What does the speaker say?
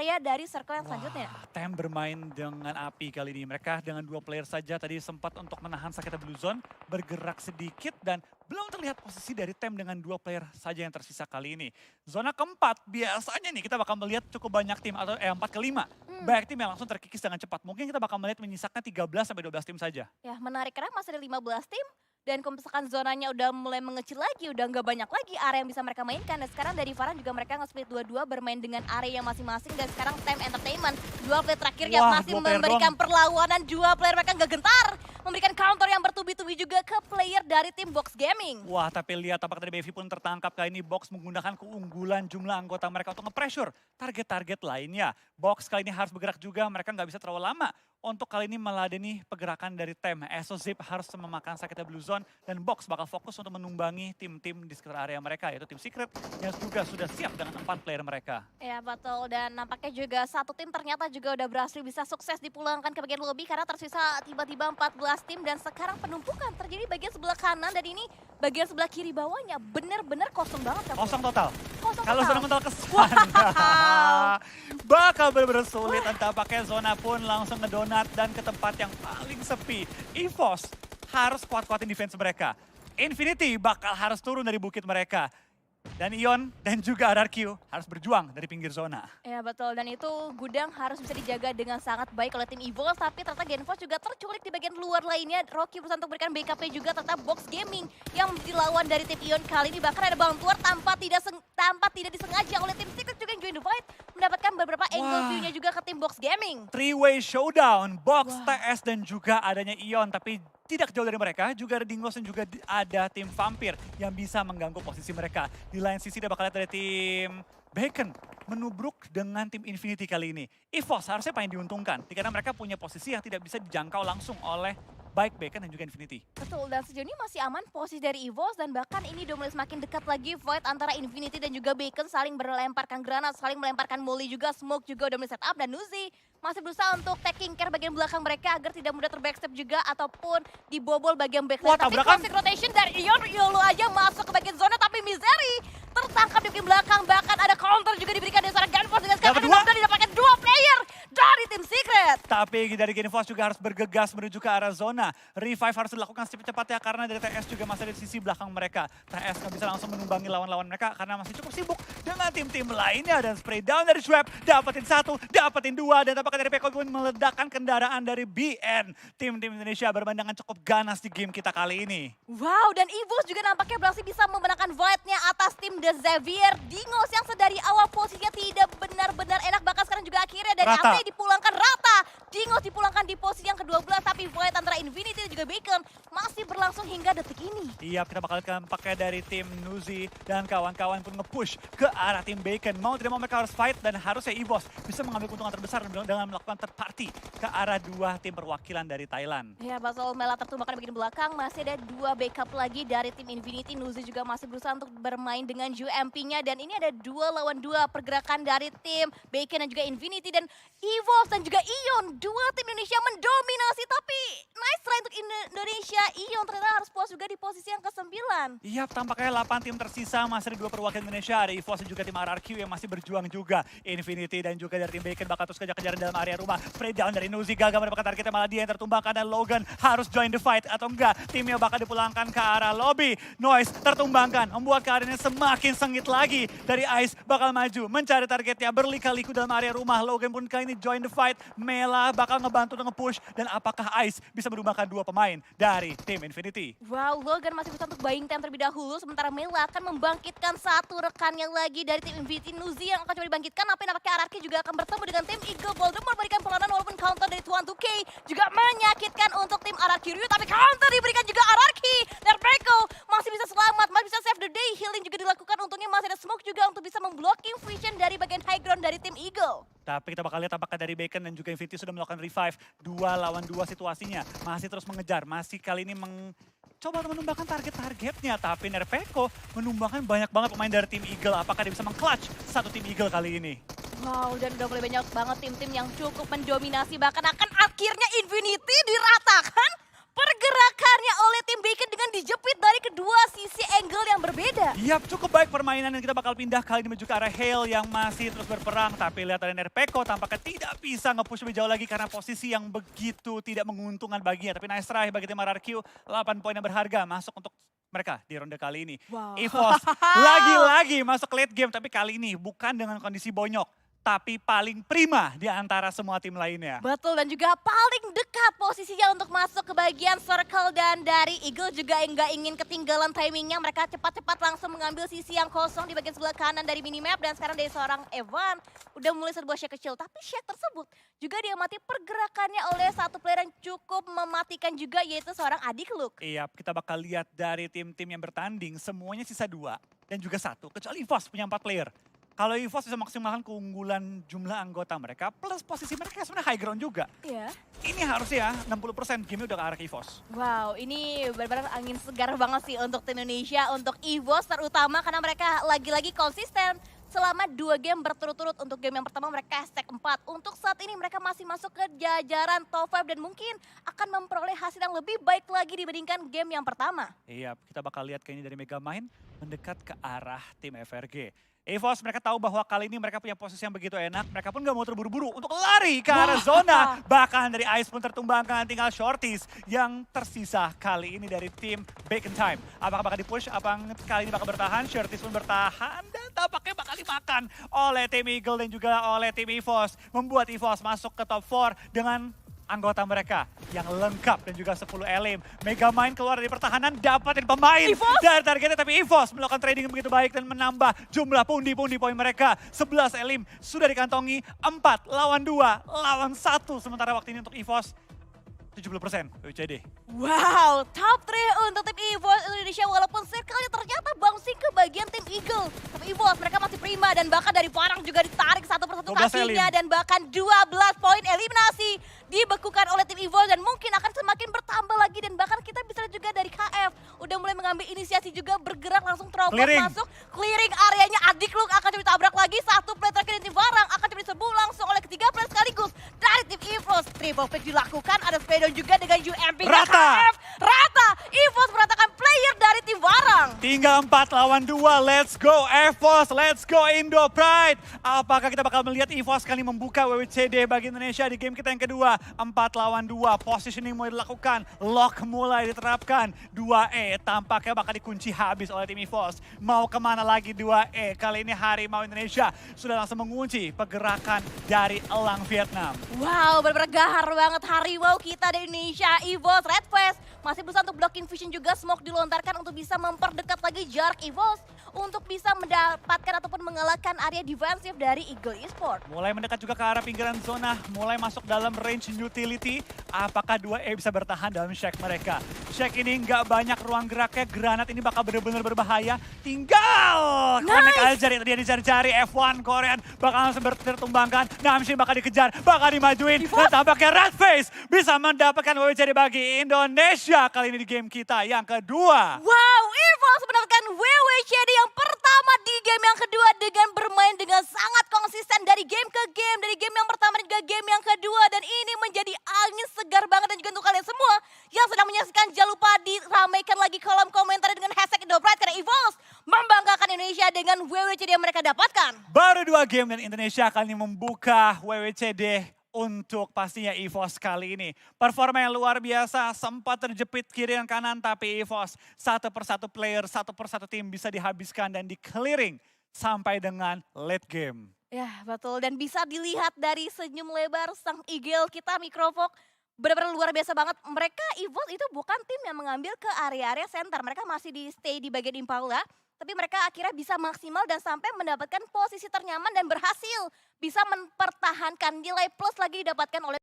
area dari circle yang selanjutnya. Tem bermain dengan api kali ini. Mereka dengan 2 player saja tadi sempat untuk menahan Sakita Blue Zone, bergerak sedikit dan belum terlihat posisi dari Tem dengan 2 player saja yang tersisa kali ini. Zona keempat biasanya nih kita bakal melihat cukup banyak tim atau 4 ke 5. Banyak tim yang langsung terkikis dengan cepat. Mungkin kita bakal melihat menyisakan 13 sampai 12 tim saja. Ya menarik karena masih ada 15 tim. Dan kalau misalkan zonanya udah mulai mengecil lagi, udah nggak banyak lagi area yang bisa mereka mainkan. Dan sekarang dari Farhan juga mereka nge-split 2-2 bermain dengan area masing-masing. Dan sekarang Time Entertainment, 2 player terakhirnya masih 2 player memberikan doang. perlawanan. 2 player mereka nggak gentar. Memberikan counter yang bertubi-tubi juga ke player dari tim Box Gaming. Wah, tapi lihat apakah dari BV pun tertangkap kali ini. Box menggunakan keunggulan jumlah anggota mereka untuk nge-pressure target-target lainnya. Box kali ini harus bergerak juga, mereka nggak bisa terlalu lama untuk kali ini meladeni pergerakan dari Tem. Zip harus memakan Sakita Blue Zone dan Box bakal fokus untuk menumbangi tim-tim di sekitar area mereka, yaitu tim Secret yang juga sudah siap dengan 4 player mereka. Ya betul, dan nampaknya juga satu tim ternyata juga udah berhasil bisa sukses dipulangkan ke bagian lobby karena tersisa tiba-tiba 14 tim dan sekarang penumpukan terjadi bagian sebelah kanan dan ini bagian sebelah kiri bawahnya bener-bener kosong banget. Kak. Kosong total. Kosong Kalau total. zona mental ke sana, bakal benar-benar sulit. Entah pakai zona pun langsung ngedonat dan ke tempat yang paling sepi. EVOS harus kuat-kuatin defense mereka. Infinity bakal harus turun dari bukit mereka. Dan Ion dan juga RRQ harus berjuang dari pinggir zona. Ya betul, dan itu gudang harus bisa dijaga dengan sangat baik oleh tim EVOS, tapi ternyata Genfos juga terculik di bagian luar lainnya. Rocky berusaha untuk memberikan BKP juga, ternyata Box Gaming yang menjadi lawan dari tim Ion kali ini. Bahkan ada Bang Tuar tanpa tidak disengaja oleh tim Secret juga yang join the fight, mendapatkan beberapa angle view-nya juga ke tim Box Gaming. 3-way showdown, Box, Wah. TS dan juga adanya Ion. Tapi tidak jauh dari mereka, juga ada Dingos dan juga ada tim Vampir yang bisa mengganggu posisi mereka. Di lain sisi kita bakal lihat dari tim Bacon menubruk dengan tim Infinity kali ini. EVOS harusnya paling diuntungkan, karena mereka punya posisi yang tidak bisa dijangkau langsung oleh baik Bacon dan juga Infinity. Betul, dan sejauh ini masih aman posisi dari EVOS dan bahkan ini udah mulai semakin dekat lagi fight antara Infinity dan juga Bacon saling melemparkan granat, saling melemparkan molly juga, smoke juga udah mulai set up dan Nuzi masih berusaha untuk taking care bagian belakang mereka agar tidak mudah terbackstep juga ataupun dibobol bagian backline. Wah, Tapi tabrakan. classic rotation dari Ion Yolo aja masuk ke bagian zona tapi Misery tertangkap di bagian belakang, bahkan ada counter juga diberikan dari seorang Genfos dengan sekarang Dapat dua. sudah didapatkan 2 player dari tim Secret. Tapi dari Genfos juga harus bergegas menuju ke arah zona. Revive harus dilakukan secepat-cepatnya karena dari TS juga masih ada di sisi belakang mereka. TS nggak bisa langsung menumbangi lawan-lawan mereka karena masih cukup sibuk dengan tim-tim lainnya. Dan spray down dari Schwab, dapetin 1, dapetin 2. Dan tampaknya dari Peko pun meledakkan kendaraan dari BN. Tim-tim Indonesia bermain dengan cukup ganas di game kita kali ini. Wow, dan EVOS juga nampaknya berhasil bisa memenangkan fight-nya atas tim The Xavier. Dingos yang sedari awal posisinya tidak benar-benar enak, bahkan sekarang juga akhirnya dari Rata. AP dipulangkan rata. Dingos dipulangkan di posisi yang ke-12, tapi fight antara Infinity dan juga Bacon masih berlangsung hingga detik ini. Iya, kita bakal lihat pakai dari tim Nuzi dan kawan-kawan pun nge-push ke arah tim Bacon. Mau tidak mau mereka harus fight dan harusnya EVOS bisa mengambil keuntungan terbesar dengan melakukan third party ke arah 2 tim perwakilan dari Thailand. Ya, Basel Mela tertumbangkan bagian belakang, masih ada 2 backup lagi dari tim Infinity. Nuzi juga masih berusaha untuk bermain dengan UMP-nya dan ini ada 2 lawan 2 pergerakan dari tim Bacon dan juga Infinity dan EVOS dan juga Ion. 2 tim Indonesia mendominasi, tapi nice try untuk Indonesia. Ion ternyata harus puas juga di posisi yang ke-9. Iya, tampaknya 8 tim tersisa, masih ada 2 perwakilan Indonesia, ada EVOS dan juga tim RRQ yang masih berjuang juga. Infinity dan juga dari tim Bacon bakal terus kejar-kejaran dalam area rumah. Spray down dari Nuzi, gagal mendapatkan targetnya, malah dia yang tertumbangkan dan Logan harus join the fight atau enggak. Timnya bakal dipulangkan ke arah lobby. Noise tertumbangkan, membuat keadaannya semakin sengit lagi. Dari Ice bakal maju, mencari targetnya, berlika-liku dalam area rumah. Logan pun kali ini join the fight. Mela bakal ngebantu untuk nge-push. Dan apakah Ice bisa merumbahkan 2 pemain dari tim Infinity? Wow, Logan masih bisa untuk buying time terlebih dahulu, sementara Mela akan membangkitkan satu rekannya lagi dari tim Infinity. Nuzi yang akan coba dibangkitkan, tapi nampaknya RRQ juga akan bertemu dengan tim Eagle. Voldemort memberikan perlawanan walaupun counter dari Tuan 2K juga menyakitkan untuk tim RRQ Ryu, tapi counter diberikan juga RRQ. Dan Peko masih bisa selamat, masih bisa save the day. Healing juga dilakukan, untungnya masih ada smoke juga untuk bisa memblocking vision dari bagian high ground dari tim Eagle. Tapi kita bakal lihat apakah dari Bacon dan juga Infinity sudah melakukan revive. 2 lawan 2 situasinya. Masih terus mengejar. Masih kali ini coba menumbangkan target-targetnya. Tapi Nerpeko menumbangkan banyak banget pemain dari tim Eagle. Apakah dia bisa meng-clutch satu tim Eagle kali ini? Wow, dan udah mulai banyak banget tim-tim yang cukup mendominasi. Bahkan akan akhirnya Infinity diratakan pergerakannya oleh tim Bacon dengan dijepit dari kedua sisi angle yang berbeda. Yap, cukup baik permainan dan kita bakal pindah kali ini menuju ke arah Hale yang masih terus berperang. Tapi lihat ada Nerpeko tampaknya tidak bisa nge-push lebih jauh lagi karena posisi yang begitu tidak menguntungkan baginya. Tapi nice try bagi tim RRQ, 8 poin yang berharga masuk untuk mereka di ronde kali ini. Wow. EVOS lagi-lagi masuk late game tapi kali ini bukan dengan kondisi bonyok. Tapi paling prima di antara semua tim lainnya. Betul, dan juga paling dekat posisinya untuk masuk ke bagian circle. Dan dari Eagle juga nggak ingin ketinggalan timingnya. Mereka cepat-cepat langsung mengambil sisi yang kosong di bagian sebelah kanan dari minimap. Dan sekarang dari seorang Evan udah mulai sebuah shake kecil. Tapi shake tersebut juga diamati pergerakannya oleh satu player yang cukup mematikan juga, yaitu seorang Adik Luke. Iya, kita bakal lihat dari tim-tim yang bertanding semuanya sisa 2 dan juga 1. Kecuali EVOS punya 4 player. Kalau EVOS bisa maksimalkan keunggulan jumlah anggota mereka, plus posisi mereka sebenarnya high ground juga. Iya. Ini harusnya 60% game udah ke arah EVOS. Wow, ini benar-benar angin segar banget sih untuk tim Indonesia, untuk EVOS terutama karena mereka lagi-lagi konsisten selama 2 game berturut-turut. Untuk game yang pertama mereka stack 4. Untuk saat ini mereka masih masuk ke jajaran top 5 dan mungkin akan memperoleh hasil yang lebih baik lagi dibandingkan game yang pertama. Iya, kita bakal lihat kayaknya dari Megamind mendekat ke arah tim FRG. EVOS mereka tahu bahwa kali ini mereka punya posisi yang begitu enak. Mereka pun gak mau terburu-buru untuk lari ke arah zona. Bahkan dari Ice pun tertumbangkan, tinggal Shorties yang tersisa kali ini dari tim Bacon Time. Apakah bakal dipush? Apa kali ini bakal bertahan? Shorties pun bertahan dan tampaknya bakal dimakan oleh tim Eagle dan juga oleh tim EVOS. Membuat EVOS masuk ke top 4 dengan anggota mereka yang lengkap dan juga 10 elim. Megamind keluar dari pertahanan, dapatin pemain EVOS? dari targetnya. Tapi EVOS melakukan trading yang begitu baik dan menambah jumlah pundi-pundi poin mereka. 11 elim sudah dikantongi, 4 lawan 2 lawan 1. Sementara waktu ini untuk EVOS 70% WCD. Wow, top 3 untuk tim EVOS Indonesia walaupun circle-nya ternyata bouncing ke bagian tim Eagle. Tapi EVOS mereka masih prima dan bahkan dari Parang juga ditarik satu persatu 12 kakinya elim. dan bahkan 12 poin eliminasi dibekukan oleh tim EVOS dan mungkin akan semakin bertambah lagi. Dan bahkan kita bisa lihat juga dari KF udah mulai mengambil inisiasi juga bergerak langsung terobos Clearing. masuk. Clearing areanya Adik Luke akan coba ditabrak lagi. Satu play terakhir dari tim Parang akan coba diserbu langsung oleh ketiga player sekaligus dari tim EVOS. Triple pick dilakukan, ada Spedo juga dengan UMP Rata. KF. Rata, EVOS meratakan player dari tim Warang. Tinggal 4 lawan 2, let's go EVOS, let's go Indo Pride. Apakah kita bakal melihat EVOS kali membuka WWCD bagi Indonesia di game kita yang kedua? 4 lawan 2, positioning mulai dilakukan, lock mulai diterapkan. 2E tampaknya bakal dikunci habis oleh tim EVOS. Mau kemana lagi 2E? Kali ini Harimau Indonesia sudah langsung mengunci pergerakan dari elang Vietnam. Wow, benar-benar gahar banget harimau kita dari Indonesia. EVOS, Red Fest masih berusaha untuk blocking vision juga. Smoke dilontarkan untuk bisa memperdekat lagi jarak EVOS untuk bisa mendapatkan ataupun mengalahkan area defensif dari Eagle Esport. Mulai mendekat juga ke arah pinggiran zona, mulai masuk dalam range utility. Apakah 2E bisa bertahan dalam Shack mereka? Shack ini nggak banyak ruang geraknya, granat ini bakal benar-benar berbahaya. Tinggal connect aja itu dia dicari-cari. F1 Korean bakal langsung tertumbangkan. Namshin bakal dikejar, bakal dimajuin. Dan tampaknya Red Face bisa mendapatkan WWCD bagi Indonesia kali ini di game kita yang kedua. Wow, EVOS mendapatkan WWCD yang pertama di game yang kedua dengan bermain dengan sangat konsisten dari game ke game, dari game yang pertama dan juga game yang kedua. Dan ini menjadi angin segar banget dan juga untuk kalian semua yang sedang menyaksikan, jangan lupa diramaikan lagi kolom komentar dengan hashtag IndoPride karena EVOS membanggakan Indonesia dengan WWCD yang mereka dapatkan. Baru 2 game dan Indonesia kali ini membuka WWCD untuk pastinya EVOS kali ini. Performa yang luar biasa, sempat terjepit kiri dan kanan, tapi EVOS satu persatu player, satu persatu tim bisa dihabiskan dan di clearing sampai dengan late game. Ya betul, dan bisa dilihat dari senyum lebar sang Eagle kita Microvox. Benar-benar luar biasa banget. Mereka EVOS itu bukan tim yang mengambil ke area-area center. Mereka masih di stay di bagian Impala. Tapi mereka akhirnya bisa maksimal dan sampai mendapatkan posisi ternyaman dan berhasil bisa mempertahankan nilai plus lagi didapatkan oleh